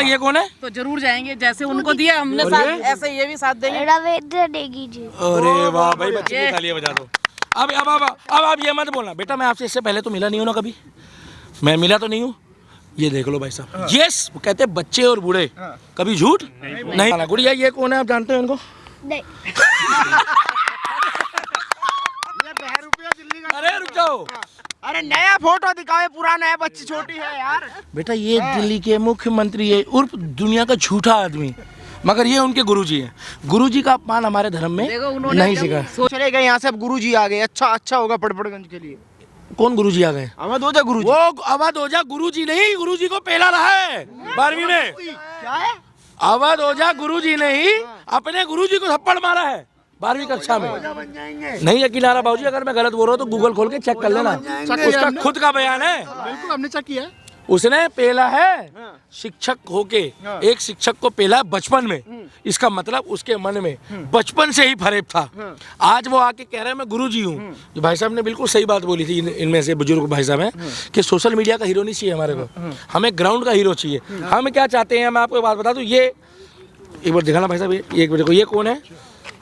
ये कौन है? तो जरूर जाएंगे, जैसे उनको दिया हमने साथ, ऐसे ये भी साथ देंगे। रविंद्र नेगी जी। अरे वाह भाई, बच्चे की तालियां बजा दो। अब आप ये मत बोलना बेटा, मैं आपसे इससे पहले तो मिला नहीं हूँ ना कभी, मैं मिला तो नहीं हूँ। ये देख लो भाई साहब, यस वो कहते हैं बच्चे और बूढ़े कभी झूठ नहीं। गुड़िया ये कौन है, आप जानते हो इनको? नहीं। अरे रुक जाओ, अरे नया फोटो दिखाओ, पुराना है, बच्ची छोटी है यार। बेटा ये दिल्ली के मुख्यमंत्री है, उर्फ दुनिया का झूठा आदमी, मगर ये उनके गुरुजी हैं। गुरुजी का अपमान हमारे धर्म में नहीं सिखा। चले गए यहाँ से, अब गुरुजी आ गए। अच्छा होगा पड़पड़गंज के लिए। कौन गुरुजी आ गए? अवध ओझा गुरुजी। वो अवध ओझा गुरुजी नहीं, गुरुजी को पेला रहा है 12वीं में। क्या है? अवध ओझा गुरुजी नहीं, अपने गुरुजी को थप्पड़ मारा है 12वीं कक्षा में। नहीं यकीन आ रहा बाबूजी, अगर मैं गलत बोल रहा हूँ तो गूगल खोल के चेक कर लेना, उसका खुद का बयान है। बिल्कुल हमने चेक किया। उसने पेला है शिक्षक होके, एक शिक्षक को पेला बचपन में। इसका मतलब उसके मन में बचपन से ही फरेब था। आज वो आके कह रहे हैं मैं गुरुजी हूँ। जो भाई साहब ने बिल्कुल सही बात बोली थी, इनमें से बुजुर्ग भाई साहब हैं कि सोशल मीडिया का हीरो नहीं चाहिए हमारे को, हमें ग्राउंड का हीरो चाहिए। हम क्या चाहते हैं, मैं आपको बात बता दूं, ये एक बार दिखाना भाई साहब, एक बार देखो ये कौन है।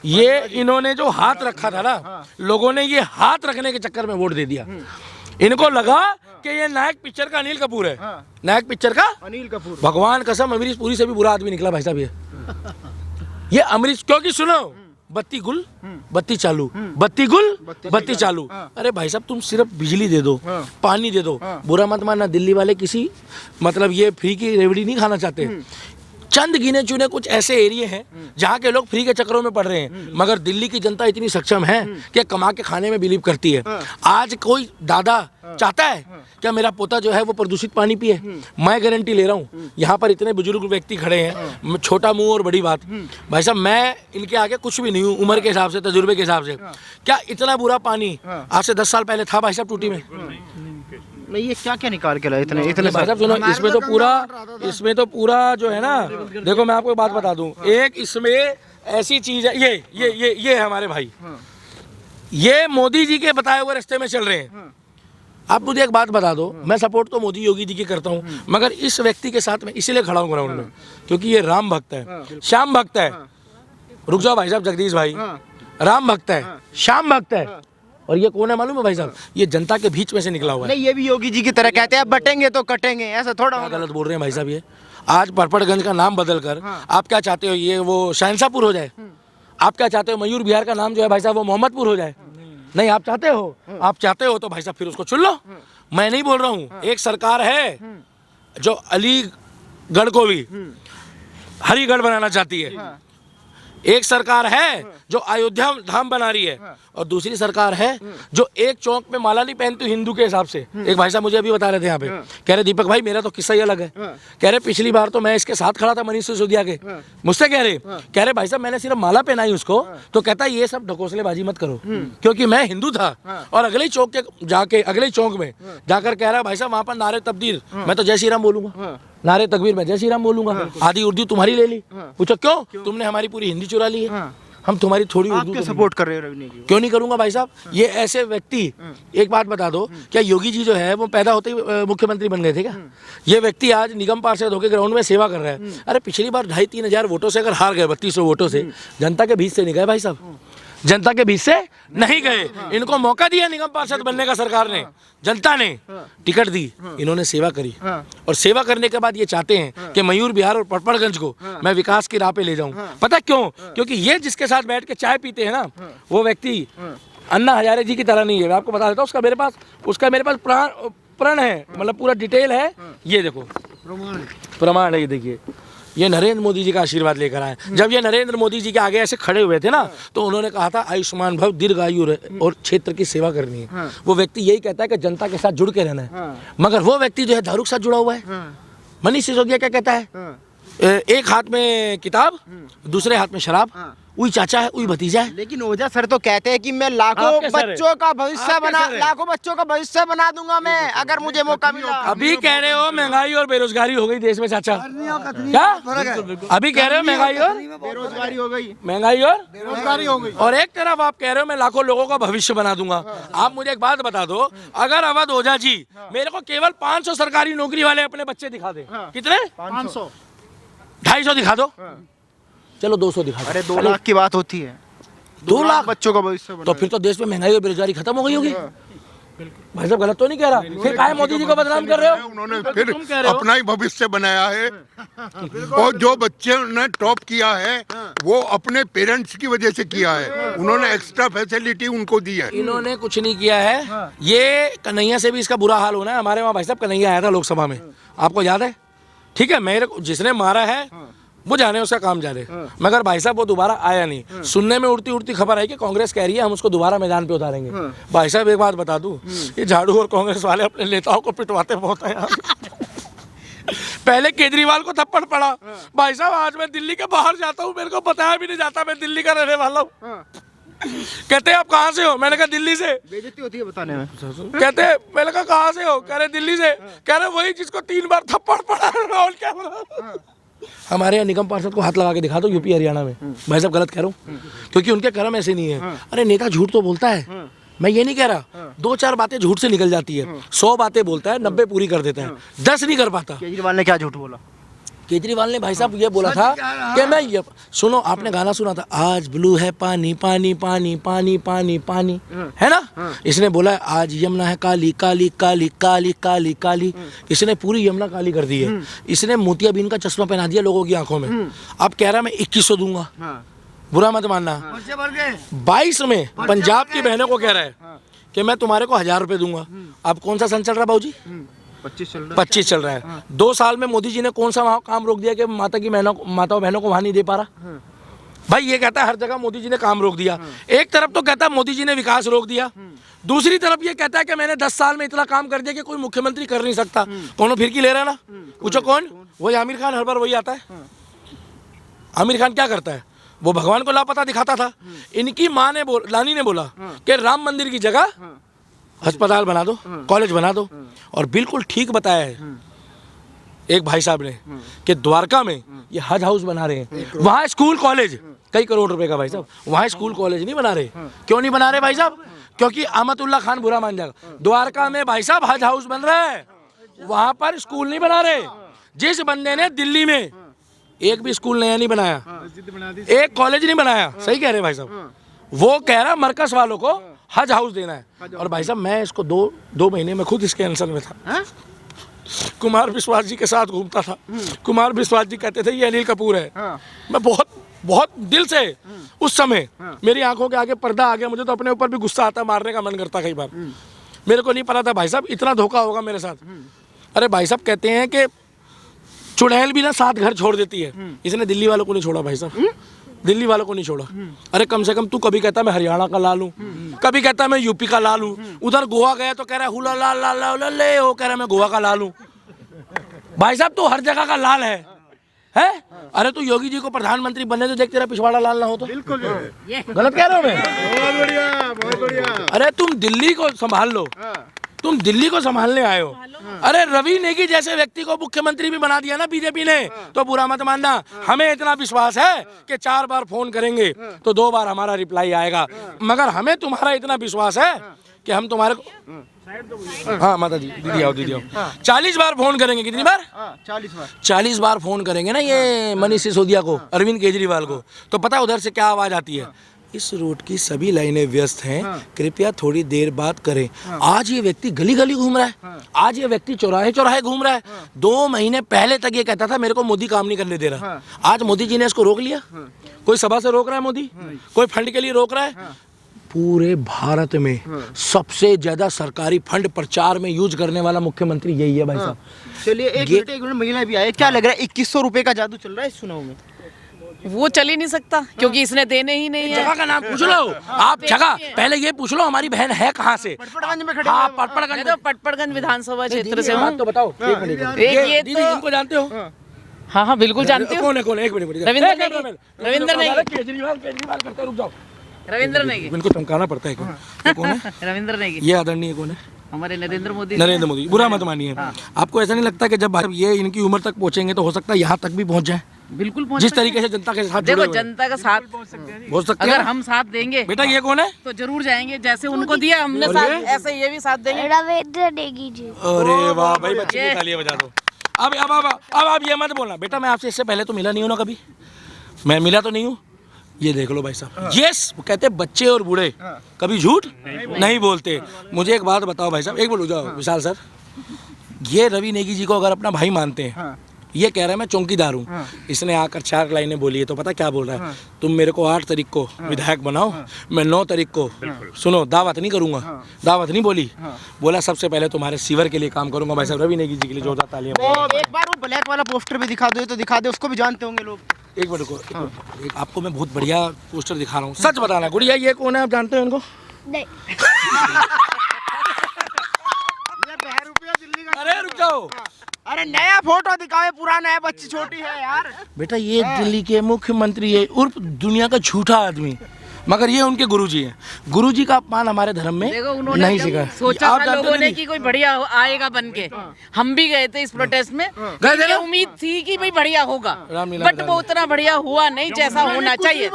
ये इन्होंने जो हाथ रखा था ना, लोगों ने ये हाथ रखने के चक्कर में वोट दे दिया। इनको लगा कि ये नायक पिक्चर का अनिल कपूर है। नायक पिक्चर का अनिल कपूर। भगवान कसम अमरीश पुरी से भी बुरा आदमी निकला भाई साहब ये अमरीश। क्योंकि सुनो, बत्ती गुल बत्ती चालू, बत्ती गुल बत्ती चालू। अरे भाई साहब तुम सिर्फ बिजली दे दो, पानी दे दो। बुरा मत मानना, दिल्ली वाले किसी मतलब ये फ्री की रेवड़ी नहीं खाना चाहते। चंद गिने चुने कुछ ऐसे एरिया हैं जहाँ के लोग फ्री के चक्करों में पड़ रहे हैं, मगर दिल्ली की जनता इतनी सक्षम है कि कमा के खाने में बिलीव करती है। आज कोई दादा चाहता है क्या मेरा पोता जो है वो प्रदूषित पानी पिए? मैं गारंटी ले रहा हूँ, यहाँ पर इतने बुजुर्ग व्यक्ति खड़े हैं, छोटा मुंह और बड़ी बात। भाई साहब मैं इनके आगे कुछ भी नहीं हूँ, उम्र के हिसाब से, तजुर्बे के हिसाब से। क्या इतना बुरा पानी आज से 10 साल पहले था भाई साहब टूटी में? नहीं ये क्या निकाल के लाए इतने भाई साहब सुनो, इसमें तो पूरा जो है ना, देखो मैं आपको एक बात बता दूं, एक इसमें ऐसी चीज है, ये है हमारे भाई, ये मोदी जी के बताए हुए रास्ते में चल रहे हैं। आप मुझे एक बात बता दो, मैं सपोर्ट तो मोदी योगी जी की करता हूँ, मगर इस व्यक्ति के साथ मैं इसीलिए खड़ा हूँ ग्राउंड में क्योंकि ये राम भक्त है, श्याम भक्त है। रुक जाओ भाई साहब, जगदीश भाई, राम भक्त है, श्याम भक्त है। और ये कौन है मालूम है भाई साहब? ये जनता के बीच में से निकला हुआ है। नहीं ये भी योगी जी की तरह कहते हैं बटेंगे तो कटेंगे, ऐसा थोड़ा गलत बोल रहे हैं भाई साहब। ये आज परपड़गंज का नाम बदल कर आप क्या चाहते हो, ये वो शहंशाहपुर हो जाए? आप क्या चाहते हो मयूर विहार का नाम जो है भाई साहब वो मोहम्मदपुर हो जाए? नहीं आप चाहते हो, आप चाहते हो तो भाई साहब फिर उसको चुन लो। मैं नहीं बोल रहा हूँ, एक सरकार है जो अलीगढ़ को भी हरिगढ़ बनाना चाहती है, एक सरकार है जो अयोध्या धाम बना रही है, और दूसरी सरकार है जो एक चौक में माला नहीं पहनती हिंदू के हिसाब से। एक भाई साहब मुझे अभी बता रहे थे यहाँ पे, कह रहे दीपक भाई मेरा तो किस्सा ही अलग है। कह रहे पिछली बार तो मैं इसके साथ खड़ा था मनीष सिसोदिया के, मुझसे कह रहे भाई साहब मैंने सिर्फ माला पहनाई उसको, तो कहता ये सब ढकोसलेबाजी मत करो क्योंकि मैं हिंदू था। और अगले चौक के जाके अगले चौक में जाकर कह रहा है भाई साहब वहाँ पर नारे तब्दील, मैं तो जय श्री राम बोलूंगा, नारे तकबीर में जय श्री राम बोलूंगा। आधी उर्दू तुम्हारी ले ली, पूछो क्यों? तुमने हमारी पूरी हिंदी चुरा ली है, हम तुम्हारी थोड़ी उर्दू सपोर्ट कर रहे हो। क्यों नहीं करूंगा भाई साहब? ये ऐसे व्यक्ति, एक बात बता दो, क्या योगी जी जो है वो पैदा होते ही मुख्यमंत्री बन गए थे क्या? ये व्यक्ति आज निगम पार्षद होकर ग्राउंड में सेवा कर रहा है। अरे पिछली बार 2,500-3 हजार वोटों से अगर हार गए, 3200 वोटों से, जनता के बीच से नहीं गए भाई साहब, जनता के बीच से नहीं गए। इनको मौका दिया निगम पार्षद बनने का सरकार ने, जनता ने टिकट दी, इन्होंने सेवा करी, और सेवा करने के बाद ये चाहते हैं कि मयूर विहार और परपड़गंज को मैं विकास की राह पे ले जाऊं। पता क्यों? क्योंकि ये जिसके साथ बैठ के चाय पीते हैं ना, वो व्यक्ति अन्ना हजारे जी की तरह नहीं है। मैं आपको बता देता हूँ, उसका मेरे पास प्रण है, मतलब पूरा डिटेल है। ये देखो प्रमाण है, ये देखिए, ये नरेंद्र मोदी जी का आशीर्वाद लेकर आए। जब ये नरेंद्र मोदी जी के आगे ऐसे खड़े हुए थे ना, तो उन्होंने कहा था आयुष्मान भव, दीर्घायु और क्षेत्र की सेवा करनी है। वो व्यक्ति यही कहता है कि जनता के साथ जुड़ के रहना है, मगर वो व्यक्ति जो है दारू के साथ जुड़ा हुआ है। मनीष सिसोदिया क्या कहता है? एक हाथ में किताब, दूसरे हाथ में शराब, उई चाचा है उई भतीजा है। लेकिन ओझा सर तो कहते हैं कि मैं लाखों बच्चों का भविष्य बना दूंगा मैं, अगर मुझे मौका मिला। अभी कह रहे हो महंगाई और बेरोजगारी हो गई देश में चाचा, क्या अभी कह रहे हो? महंगाई और बेरोजगारी हो गई, महंगाई और बेरोजगारी हो गई, और एक तरफ आप कह रहे हो मैं लाखों लोगों का भविष्य बना दूंगा। आप मुझे एक बात बता दो, अगर अवध ओझा जी मेरे को केवल 500 सरकारी नौकरी वाले अपने बच्चे दिखा दे, कितने? 250 दिखा दो, चलो 200 दिखा दो। अरे 2 लाख की बात होती है, 2 लाख बच्चों का भविष्य तो फिर तो देश में महंगाई और बेरोजगारी खत्म हो गई होगी। भाई साहब गलत तो नहीं कह रहा, फिर काहे मोदी जी को बदनाम कर रहे हो? उन्होंने तुम फिर कह रहे हो। अपना ही भविष्य बनाया है और जो बच्चे ने टॉप किया है वो अपने पेरेंट्स की वजह से किया है, उन्होंने एक्स्ट्रा फैसिलिटी उनको दी है। इन्होंने कुछ नहीं किया है। ये कन्हैया से भी इसका बुरा हाल होना है। हमारे वहाँ भाई साहब कन्हैया आया था लोकसभा में, आपको याद है? ठीक है, मेरे को जिसने मारा है वो जाने, उसका काम जाने, मगर भाई साहब वो दोबारा आया नहीं। सुनने में उड़ती उड़ती खबर आई कि कांग्रेस कह रही है हम उसको दोबारा मैदान पे उतारेंगे। भाई साहब एक बात बता दूं, ये झाड़ू और कांग्रेस वाले अपने नेताओं को पिटवाते बहुत हैं यार। पहले केजरीवाल को थप्पड़ पड़ा, भाई साहब आज मैं दिल्ली के बाहर जाता हूँ, मेरे को बताया भी नहीं जाता मैं दिल्ली का रहने वाला हूँ। कहते हैं आप कहाँ से हो? मैंने कहा दिल्ली से। बेइज्जती होती है बताने में। कहते हैं, मैंने कहा कहाँ से हो? कह रहे दिल्ली से। कह रहे वही जिसको 3 बार थप्पड़ पड़ा और क्या बोला? हमारे यहाँ निगम पार्षद को हाथ लगा के दिखा दो यूपी हरियाणा में। भाई साहब गलत कह रहा हूँ, क्योंकि उनके कर्म ऐसे नहीं है। अरे नेता झूठ तो बोलता है, मैं ये नहीं कह रहा, 2-4 बातें झूठ से निकल जाती है। 100 बातें बोलता है, 90 पूरी कर देता है, 10 नहीं कर पाता। केजरीवाल ने क्या झूठ बोला? केजरीवाल ने भाई साहब ये बोला था कि मैं ये, सुनो आपने गाना सुना था, आज ब्लू है पानी पानी पानी पानी पानी पानी, है ना? इसने बोला आज यमुना है काली काली काली काली काली काली। इसने पूरी यमुना काली कर दी है। इसने मोतियाबिंद का चश्मा पहना दिया लोगों की आंखों में। अब कह रहा मैं 2100 दूंगा, बुरा मत मानना। 22 में पंजाब की बहनों को कह रहा है कि मैं तुम्हारे को 1000 रुपए दूंगा। अब कौन सा सन चल रहा है बाबूजी? 25 चल रहा है। 2 साल में मोदी जी ने कौन सा वहाँ काम रोक दिया कि माताओं बहनों को वहाँ नहीं दे पा रहा? भाई ये कहता है हर जगह मोदी जी ने काम रोक दिया। एक तरफ तो कहता है मोदी जी ने विकास रोक दिया, दूसरी तरफ ये कहता है कि मैंने 10 साल में इतना काम कर दिया कि कोई मुख्यमंत्री कर नहीं सकता। कौन फिरकी ले रहा है ना? पूछो कौन? वही आमिर खान, हर बार वही आता है। आमिर खान क्या करता है? वो भगवान को लापता दिखाता था। इनकी माँ ने रानी ने बोला कि राम मंदिर की जगह अस्पताल बना दो, कॉलेज बना दो, और बिल्कुल ठीक बताया है एक भाई साहब ने कि द्वारका में ये हज हाउस बना रहे हैं, वहाँ स्कूल कॉलेज कई करोड़ रुपए का। भाई साहब वहाँ स्कूल कॉलेज नहीं बना रहे। क्यों नहीं बना रहे भाई साहब? क्योंकि अहमदुल्ला खान बुरा मान जाएगा। द्वारका में भाई साहब हज हाउस बन रहा है, वहाँ पर स्कूल नहीं बना रहे। जिस बंदे ने दिल्ली में एक भी स्कूल नया नहीं बनाया, एक कॉलेज नहीं बनाया, सही कह रहे भाई साहब, वो कह रहा मरकज वालों को हज हाउस देना है। और भाई साहब मैं इसको दो महीने में खुद इसके आंसर में था। कुमार विश्वास जी के साथ घूमता था। कुमार विश्वास जी कहते थे ये अनिल कपूर है। मैं बहुत दिल से उस समय मेरी आंखों के आगे पर्दा आ गया। मुझे तो अपने ऊपर भी गुस्सा आता, मारने का मन करता कई बार। मेरे को नहीं पता था भाई साहब इतना धोखा होगा मेरे साथ। अरे भाई साहब कहते हैं कि चुड़ैल भी ना 7 घर छोड़ देती है, इसने दिल्ली वालों को नहीं छोड़ा भाई साहब, दिल्ली वालों को नहीं छोड़ा। अरे कम से कम तू कभी कहता मैं हरियाणा का लाल हूँ, कभी कहता मैं यूपी का लाल हूँ, उधर गोवा गया तो कह रहा है हुला ला ला ला ला ले, वो कह रहा है मैं गोवा का लाल हूँ। भाई साहब तू हर जगह का लाल है? अरे तू योगी जी को प्रधानमंत्री बनने तो देख तेरा पिछवाड़ा लाल ना हो तो। बिल्कुल गलत कह रहा हूँ मैं? बहुत बढ़िया, बहुत बढ़िया। अरे तुम दिल्ली को संभाल लो, तुम दिल्ली को संभालने आए हो। अरे रवि नेगी जैसे व्यक्ति को मुख्यमंत्री भी बना दिया ना बीजेपी ने, तो बुरा मत मानना। हमें इतना विश्वास है कि 4 बार फोन करेंगे तो 2 बार हमारा रिप्लाई आएगा, मगर हमें तुम्हारा इतना विश्वास है कि हम तुम्हारे को, हाँ माता जी, दीदी आओ, दीदी आओ, 40 बार फोन करेंगे। कितनी बार? 40 बार फोन करेंगे ना ये मनीष सिसोदिया को, अरविंद केजरीवाल को, तो पता है उधर से क्या आवाज आती है? इस रूट की सभी लाइनें व्यस्त हैं, कृपया थोड़ी देर बात करें। आज ये व्यक्ति गली गली घूम रहा है, आज ये व्यक्ति चौराहे चौराहे घूम रहा है। 2 महीने पहले तक ये कहता था मेरे को मोदी काम नहीं करने दे रहा। आज मोदी जी ने इसको रोक लिया। कोई सभा से रोक रहा है मोदी, कोई फंड के लिए रोक रहा है। पूरे भारत में सबसे ज्यादा सरकारी फंड प्रचार में यूज करने वाला मुख्यमंत्री यही है भाई साहब। चलिए एक मिनट महिला भी आए, क्या लग रहा है 2100 रुपए का जादू चल रहा है इस चुनाव में? वो चल ही नहीं सकता क्योंकि इसने देने ही नहीं है। जगह का नाम पूछ लो आप, जगह पहले ये पूछ लो हमारी बहन है कहाँ से? पटपड़गंज में खड़े। हाँ पटपड़गंज, तो पटपड़गंज विधानसभा क्षेत्र से बात हूँ। तो बताओ। एक मिनट, ये दीदी तो इनको जानते हो? हाँ हाँ बिल्कुल जानते हो। कौन है? कौन है? एक मिनट, रविंद्र नेगी। केजरीवाल करते, रुक जाओ। रविंद्र नेगी, इनको चमकाना पड़ता है। ये कौन है? रविंद्र नेगी, ये आदरणीय कौन है? हमारे नरेंद्र मोदी। नरेंद्र मोदी। बुरा मत मानिए। आपको ऐसा नहीं लगता कि जब ये इनकी उम्र तक पहुंचेंगे तो हो सकता है यहाँ तक भी पहुंच जाए? बिल्कुल पहुंच जिस तरीके से जनता के साथ जुड़े देखो हुए हैं। जनता का साथ हो सकता अगर है। हम साथ देंगे बेटा ये कौन है? तो जरूर जाएंगे, जैसे उनको दिया हमने और साथ, ये? ऐसे ये भी साथ देंगे। रविंद्र नेगी जी। अरे वाह भाई, बच्चे की तालियां बजा दो। अब आप ये मत बोलना बेटा, मैं आपसे इससे पहले तो मिला नहीं हूं ना कभी, मैं मिला तो नहीं हूं। ये देख लो भाई साहब, यस वो कहते हैं बच्चे और बूढ़े कभी झूठ नहीं बोलते। मुझे एक बात बताओ भाई साहब, एक बोलो जाओ विशाल सर, ये रवि नेगी जी को अगर अपना भाई मानते हैं, ये कह रहा है मैं चौकीदार हूँ, इसने आकर 4 लाइनें बोली है, तो पता क्या बोल रहा है, तुम मेरे को 8 तारीख को विधायक बनाओ, मैं 9 तारीख को सुनो दावत नहीं करूंगा, दावत नहीं बोली, बोला सबसे पहले तुम्हारे सीवर के लिए काम करूंगा। भाई साहब रवि नेगी जी के लिए जोरदार तालियां। एक बार वो ब्लैक वाला पोस्टर भी दिखा दो, तो दिखा दे, उसको भी जानते होंगे लोग। एक मिनट को, एक आपको मैं बहुत बढ़िया पोस्टर दिखा रहा हूँ, सच बताना गुड़िया ये कौन है, आप जानते हो इनको? नहीं। अरे रुक जाओ, अरे नया फोटो दिखाओ, पुराना है, बच्ची छोटी है यार। बेटा ये दिल्ली के मुख्यमंत्री है, उर्फ दुनिया का झूठा आदमी, मगर ये उनके गुरुजी हैं। गुरुजी का अपमान हमारे धर्म में देखो उन्होंने नहीं जब सीखा। सोचा आप था जानते लोगों ने नहीं? कि कोई बढ़िया आएगा बन के, हम भी गए थे इस प्रोटेस्ट में, गए थे ना? ये उम्मीद थी कि भाई बढ़िया होगा, रामलीला बट मैदान वो में। उतना बढ़िया हुआ नहीं जैसा होना चाहिए।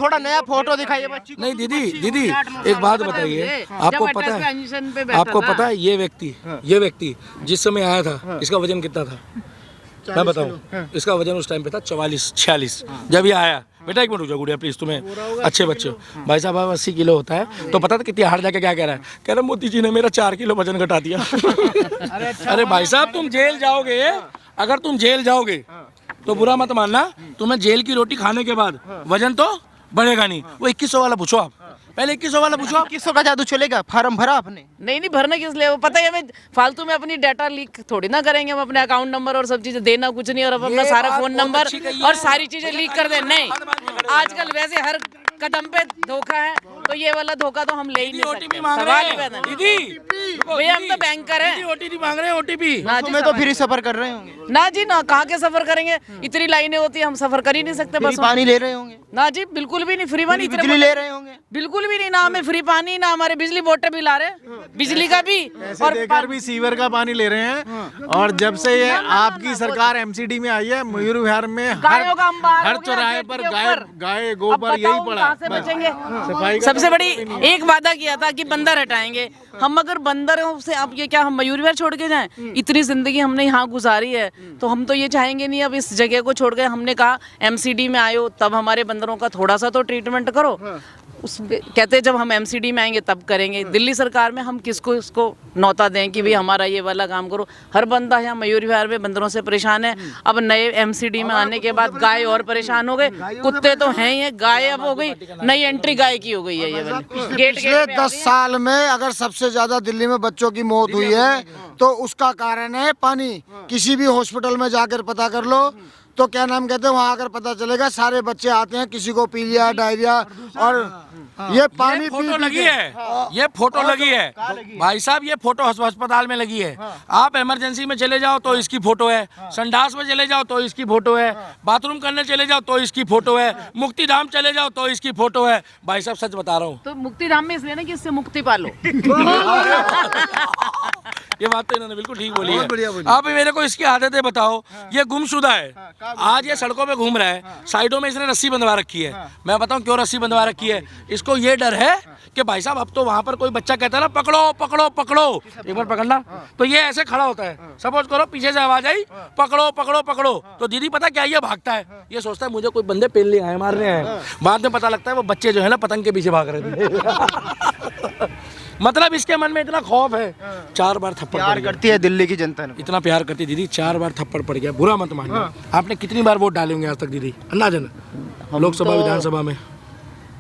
थोड़ा नया फोटो दिखाइए बच्ची को। नहीं दीदी एक बात बताइए, आपको पता है, आपको पता है ये व्यक्ति जिस समय आया था इसका वजन कितना था मैं बताऊं? इसका वजन उस टाइम पे था 44-46 जब ये आया। बेटा एक मिनट रुक जाओ गुड़िया प्लीज, तुम्हें अच्छे बच्चे हो। भाई साहब 80 किलो होता है, तो पता था कितनी हार जाके क्या कह रहा है? कह रहा मोदी जी ने मेरा 4 किलो वजन घटा दिया। अरे भाई साहब तुम जेल जाओगे, अगर तुम जेल जाओगे तो बुरा मत मानना, तुम्हें जेल की रोटी खाने के बाद वजन तो बढ़ेगा नहीं। वो 2100 वाला पूछो, आप पहले 2100 वाला पूछो। 2100 का जादू चलेगा? फार्म भरा आपने? नहीं भरना किस लिए, वो पता है हमें, फालतू में अपनी डाटा लीक थोड़ी ना करेंगे हम, अपने अकाउंट नंबर और सब चीजें देना कुछ नहीं, और अपना सारा बात फोन बहुत नंबर अच्छी कही है। और सारी चीजें लीक कर दे। नहीं, आजकल वैसे हर कदम पे धोखा है, तो ये वाला धोखा तो हम ले ही नहीं ओटीपी सकते। मांग सवाल रहे ही पैदा हैं नहीं। दीदी, भैया हम तो बैंकर हैं। ओटीपी मांग रहे हैं, ओटीपी। ना जी तुम्हें तो फ्री सफर कर रहे होंगे, ना जी ना, कहाँ के सफर करेंगे, इतनी लाइनें होती है, हम सफर कर ही नहीं सकते फ्री बस। पानी ले रहे होंगे, ना जी बिल्कुल भी नहीं, फ्री पानी इतने बिजली ले रहे होंगे। बिल्कुल भी नहीं, ना हमें फ्री पानी, ना हमारे बिजली बोर्ड बिल आ रहे, बिजली का भी और देकर भी सीवर का पानी ले रहे हैं। और जब से ये आपकी सरकार एमसीडी में आई है, मयूर विहार में गायों का अंबार हर हो गया चौराहे खेत पर के गाय ऊपर। गाय अब गोबर बताओ यही पड़ा कहाँ से है। बचेंगे? सफाई का सबसे बड़ी एक वादा किया था कि बंदर हटाएंगे। हम अगर बंदरों से, अब ये क्या हम मयूर विहार छोड़ के जाएं? इतनी जिंदगी हमने यहाँ गुजारी है, तो हम तो ये चाहेंगे नहीं अब इस जगह को छोड़ के। हमने कहा एमसीडी में आयो तब हमारे बंदरों का थोड़ा सा तो ट्रीटमेंट करो। उस कहते जब हम एमसीडी में आएंगे तब करेंगे। दिल्ली सरकार में हम किसको इसको नौता दें कि भाई हमारा ये वाला काम करो? हर बंदा यहाँ मयूर विहार में बंदरों से परेशान है। अब नए एमसीडी में आने के बाद गाय और परेशान हो गए, कुत्ते तो हैं ही है, गाय अब हो गई, नई एंट्री गाय की हो गई है ये वाली। गेट पिछले 10 साल में अगर सबसे ज्यादा दिल्ली में बच्चों की मौत हुई है तो उसका कारण है पानी। किसी भी हॉस्पिटल में जाकर पता कर लो तो क्या नाम कहते हैं, वहाँ आकर पता चलेगा सारे बच्चे आते हैं, किसी को पीलिया डायरिया, और ये पानी फोटो लगी है, ये फोटो लगी है भाई साहब, ये फोटो अस्पताल में लगी है। आप इमरजेंसी में चले जाओ तो इसकी फोटो है, संडास में चले जाओ तो इसकी फोटो है, बाथरूम करने चले जाओ तो इसकी फोटो है, मुक्ति धाम चले जाओ तो इसकी फोटो है। भाई साहब सच बता रहा हूँ, तो मुक्ति धाम में इसलिए ना कि इससे मुक्ति पालो। ये बात तो इन्होंने बिल्कुल ठीक बोली है। आप मेरे को इसकी आदतें बताओ। ये गुमशुदा है, आज ये सड़कों पे घूम रहा है, साइडों में इसने रस्सी बंधवा रखी है। मैं बताऊं क्यों रस्सी बंधवा रखी है? इसको ये डर है कि भाई साहब अब तो वहां पर कोई बच्चा कहता है ना पकड़ो पकड़ो पकड़ो, एक बार पकड़ना, तो ये ऐसे खड़ा होता है। सपोज करो पीछे से आवाज आई पकड़ो पकड़ो पकड़ो, तो दीदी पता क्या, ये भागता है, ये सोचता है मुझे कोई बंदे पेल ले आए मारने आए। बाद में पता लगता है वो बच्चे जो है ना पतंग के पीछे भाग रहे थे। मतलब इसके मन में इतना खौफ है। 4 बार थप्पड़ प्यार पड़ गया। करती है दिल्ली की जनता ने, इतना प्यार करती दीदी, 4 बार थप्पड़ पड़ गया, बुरा मत मानना। आपने कितनी बार वोट डाले होंगे आज तक दीदी अंदाजन, लोकसभा विधानसभा में?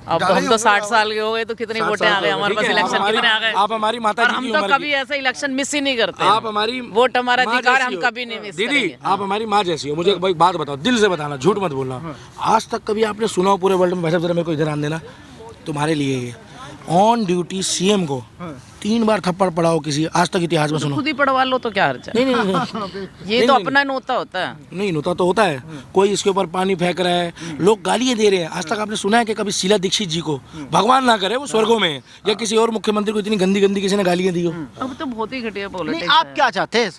अब तो हम तो 60 साल के हो गए, तो कितनी वोटें आ गए हमारे पास, इलेक्शन कितने आ गए? आप हमारी माता और जी हम की तो उम्र कभी ऐसा इलेक्शन मिस ही नहीं करते। आप हमारी वोट हमारा माँ अधिकार, जैसी हम हो। कभी नहीं मिस दीदी करेंगे। आप हमारी माँ जैसी हो। मुझे एक बात बताओ, दिल से बताना, झूठ मत बोलना। आज तक कभी आपने सुना हो पूरे वर्ल्ड में? भाई साहब जरा मेरे को इधर आने देना, तुम्हारे लिए ये ऑन ड्यूटी सीएम को 3 बार थप्पड़ पड़ा हो किसी, आज तक इतिहास में सुनो? खुद ही पढ़वा लो तो क्या हर्ज है? नहीं नहीं ये तो अपना नोता होता है। नहीं होता तो होता है, कोई इसके ऊपर पानी फेंक रहा है, लोग गालियां दे रहे हैं। आज तक आपने सुना है कि कभी शीला दीक्षित जी को, भगवान ना करे वो स्वर्गों में है, या किसी और मुख्यमंत्री को इतनी गंदी गंदी किसी ने गालियां दी हो? अब तो बहुत ही घटिया नहीं पॉलिटिक्स आप क्या चाहते हैं?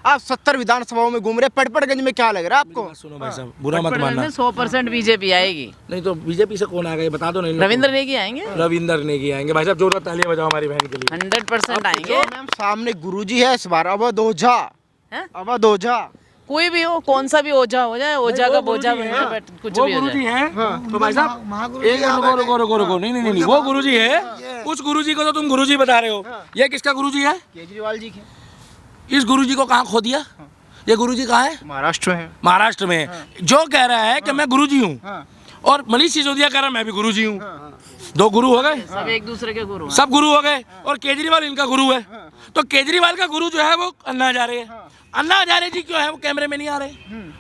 आप 70 विधानसभाओं में घूम रहे, पटपड़गंज में क्या लग रहा है आपको? सुनो भाई साहब, बुरा मत मानना। 100% बीजेपी आएगी। नहीं तो बीजेपी से कौन आ गए बता दो। नहीं रविंद्र नेगी आएंगे, रविंदर नेगी आएंगे। भाई साहब जोरदार तालियां बजाओ हमारी बहन के लिए। 100% आएंगे। मैम सामने गुरुजी है इस बार, अवध ओझा, हैं? अवध ओझा कोई भी हो, कौन सा भी ओझा हो जाए, ओझा का बोझा बन के बैठ कुछ वो भी हो गुरुजी जाए। हैं तो भाई साहब एक रुको नहीं वो गुरुजी है, उस गुरुजी को तो तुम गुरुजी बता रहे हो, ये किसका गुरुजी है? केजरीवाल जी के इस गुरुजी को कहाँ खो दिया? ये गुरुजी कहाँ है? महाराष्ट्र है। महाराष्ट्र में। जो कह रहा है कि मैं गुरुजी हूँ और मनीष सिसोदिया कह रहा है मैं भी गुरुजी हूँ, दो गुरु हो गए, सब एक दूसरे के गुरु हैं। सब गुरु हो गए। और केजरीवाल इनका गुरु है, तो केजरीवाल का गुरु जो है वो अन्ना हजारे है। अन्ना हजारे जी क्यों है वो कैमरे में नहीं आ रहे?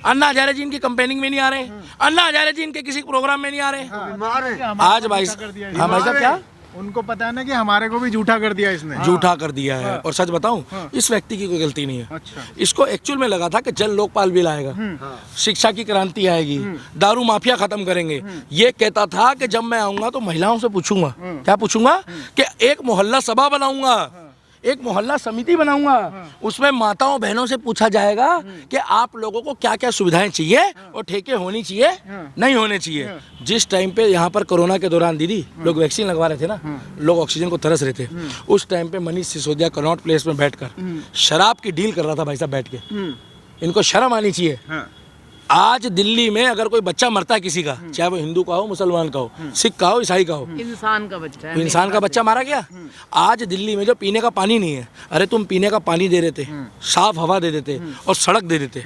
अन्ना हजारे जी इनकी कंपेनिंग में नहीं आ रहे, अन्ना हजारे जी इनके किसी प्रोग्राम में नहीं आ रहे। आज भाई हाँ भाई साहब क्या उनको पता है ना कि हमारे को भी झूठा कर दिया इसने। झूठा कर दिया है। और सच बताऊं, इस व्यक्ति की कोई गलती नहीं है। इसको एक्चुअल में लगा था कि जल लोकपाल बिल आएगा, शिक्षा की क्रांति आएगी, दारू माफिया खत्म करेंगे। ये कहता था कि जब मैं आऊंगा तो महिलाओं से पूछूंगा, क्या पूछूंगा कि एक मोहल्ला सभा बनाऊंगा, एक मोहल्ला समिति बनाऊंगा, उसमें माताओं बहनों से पूछा जाएगा कि आप लोगों को क्या क्या सुविधाएं चाहिए और ठेके होनी चाहिए नहीं होने चाहिए। जिस टाइम पे यहाँ पर कोरोना के दौरान दीदी लोग वैक्सीन लगवा रहे थे ना, लोग ऑक्सीजन को तरस रहे थे, उस टाइम पे मनीष सिसोदिया कनॉट प्लेस में बैठकर शराब की डील कर रहा था भाई साहब बैठ के। इनको शर्म आनी चाहिए। आज दिल्ली में अगर कोई बच्चा मरता है किसी का, चाहे वो हिंदू का हो, मुसलमान का हो, सिख का हो, ईसाई का हो, इंसान का बच्चा है, इंसान का बच्चा मारा गया। आज दिल्ली में जो पीने का पानी नहीं है, अरे तुम पीने का पानी दे देते, साफ हवा दे देते और सड़क दे देते।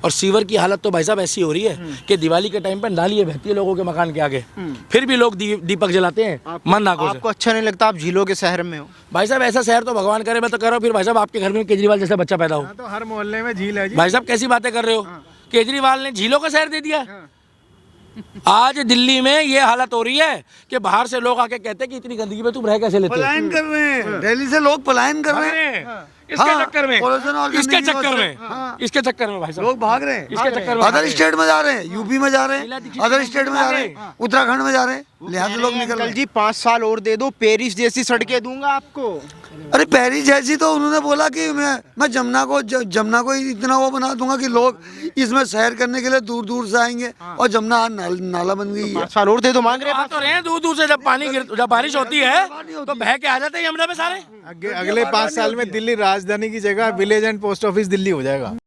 और सीवर की हालत तो भाई साहब ऐसी हो रही है कि दिवाली के टाइम पर नालियाँ बहती है लोगों के मकान के आगे, फिर भी लोग दीपक जलाते हैं मन नाकों से। आपको अच्छा नहीं लगता आप झीलों के शहर में हो? भाई साहब ऐसा शहर तो भगवान करे, मैं तो कर रहा हूँ। फिर भाई साहब आपके घर में केजरीवाल जैसा बच्चा पैदा हो, तो हर मोहल्ले में झील है जी। भाई साहब कैसी बातें कर रहे हो? केजरीवाल ने झीलों का शहर दे दिया। आज दिल्ली में ये हालत हो रही है कि बाहर से लोग आके कहते हैं कि इतनी गंदगी में तुम रह कैसे लेते हो? पलायन कर रहे हैं, दिल्ली से लोग पलायन कर रहे हैं। इसके हाँ, चक्कर में, pollution और इसके गंदगी चक्कर में, हाँ। इसके चक्कर में भाई साहब लोग भाग रहे हैं, इसके चक्कर में अदर स्टेट में जा रहे हैं, यूपी में जा रहे हैं, अदर स्टेट में जा रहे हैं, उत्तराखंड में जा रहे हैं, लिहाजा लोग निकल रहे अंकल हैं। जी 5 साल और दे दो, पेरिस जैसी सड़कें दूंगा आपको। अरे पेरिस जैसी तो उन्होंने बोला कि मैं जमुना को इतना वो बना दूंगा कि लोग इसमें सैर करने के लिए दूर दूर से आएंगे और जमुना नाला बन गई है। 5 साल और दे दो मांग रहे हैं। आ तो रहे हैं दूर दूर से। जब बारिश होती है तो बह के आ जाते हैं यमुना में सारे। अगले 5 साल में दिल्ली राजधानी की जगह village and post office Delhi हो जाएगा।